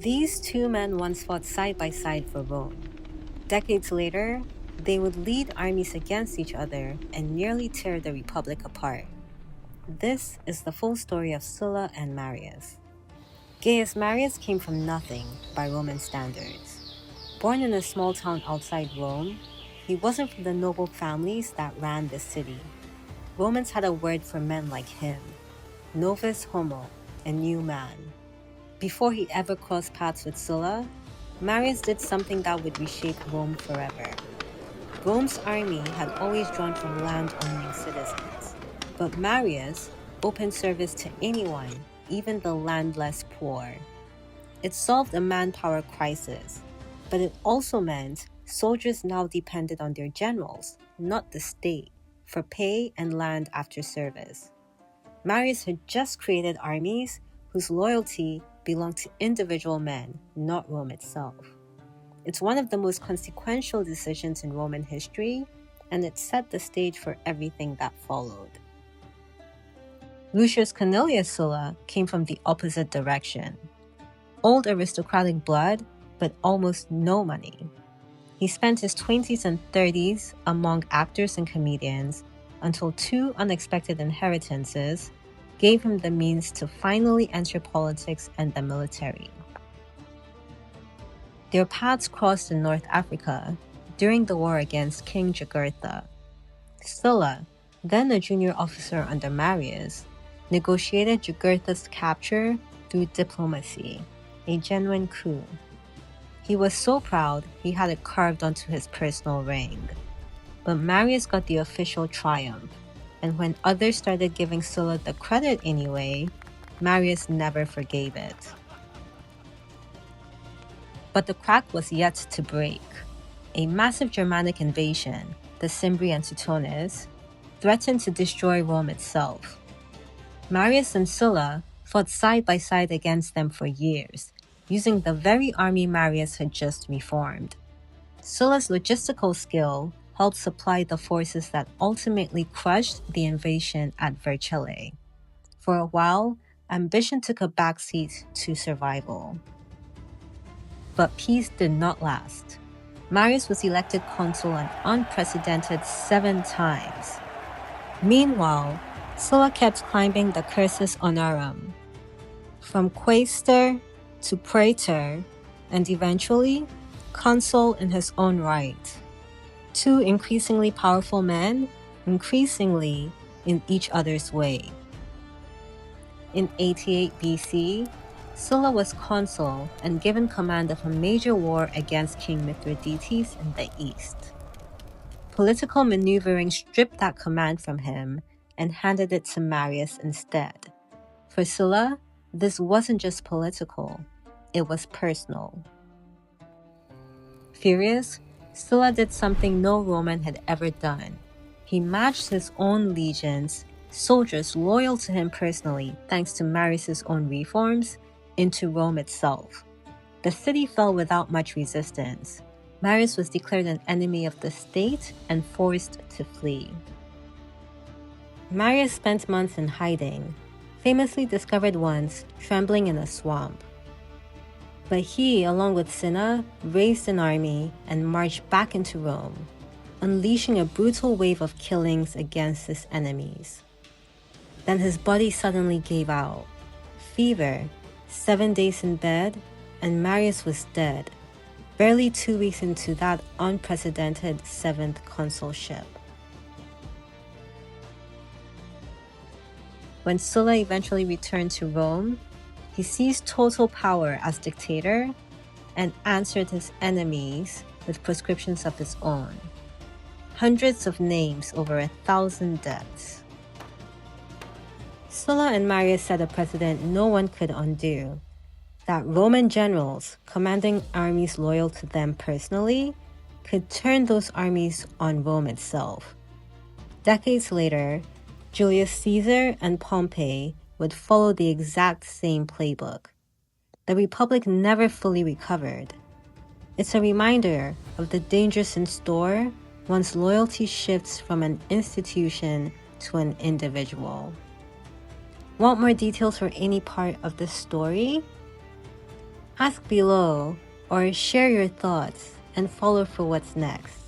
These two men once fought side by side for Rome. Decades later, they would lead armies against each other and nearly tear the Republic apart. This is the full story of Sulla and Marius. Gaius Marius came from nothing by Roman standards. Born in a small town outside Rome, he wasn't from the noble families that ran the city. Romans had a word for men like him: novus homo, a new man. Before he ever crossed paths with Sulla, Marius did something that would reshape Rome forever. Rome's army had always drawn from land-owning citizens, but Marius opened service to anyone, even the landless poor. It solved a manpower crisis, but it also meant soldiers now depended on their generals, not the state, for pay and land after service. Marius had just created armies whose loyalty belonged to individual men, not Rome itself. It's one of the most consequential decisions in Roman history, and it set the stage for everything that followed. Lucius Cornelius Sulla came from the opposite direction. Old aristocratic blood, but almost no money. He spent his 20s and 30s among actors and comedians until two unexpected inheritances gave him the means to finally enter politics and the military. Their paths crossed in North Africa during the war against King Jugurtha. Sulla, then a junior officer under Marius, negotiated Jugurtha's capture through diplomacy, a genuine coup. He was so proud he had it carved onto his personal ring. But Marius got the official triumph, and when others started giving Sulla the credit anyway, Marius never forgave it. But the crack was yet to break. A massive Germanic invasion, the Cimbri and Teutones, threatened to destroy Rome itself. Marius and Sulla fought side by side against them for years, using the very army Marius had just reformed. Sulla's logistical skill helped supply the forces that ultimately crushed the invasion at Vercellae. For a while, ambition took a backseat to survival. But peace did not last. Marius was elected consul an unprecedented 7 times. Meanwhile, Sulla kept climbing the cursus honorum, from quaestor to praetor, and eventually, consul in his own right. Two increasingly powerful men, increasingly in each other's way. In 88 BC, Sulla was consul and given command of a major war against King Mithridates in the east. Political maneuvering stripped that command from him and handed it to Marius instead. For Sulla, this wasn't just political, it was personal. Furious, Sulla did something no Roman had ever done. He matched his own legions, soldiers loyal to him personally thanks to Marius' own reforms, into Rome itself. The city fell without much resistance. Marius was declared an enemy of the state and forced to flee. Marius spent months in hiding, famously discovered once trembling in a swamp. But he, along with Cinna, raised an army and marched back into Rome, unleashing a brutal wave of killings against his enemies. Then his body suddenly gave out. Fever, 7 days in bed, and Marius was dead, barely 2 weeks into that unprecedented 7th consulship. When Sulla eventually returned to Rome, he seized total power as dictator and answered his enemies with prescriptions of his own. Hundreds of names, over 1,000 deaths. Sulla and Marius set a precedent no one could undo, that Roman generals commanding armies loyal to them personally could turn those armies on Rome itself. Decades later, Julius Caesar and Pompey would follow the exact same playbook. The Republic never fully recovered. It's a reminder of the dangers in store once loyalty shifts from an institution to an individual. Want more details for any part of this story? Ask below or share your thoughts and follow for what's next.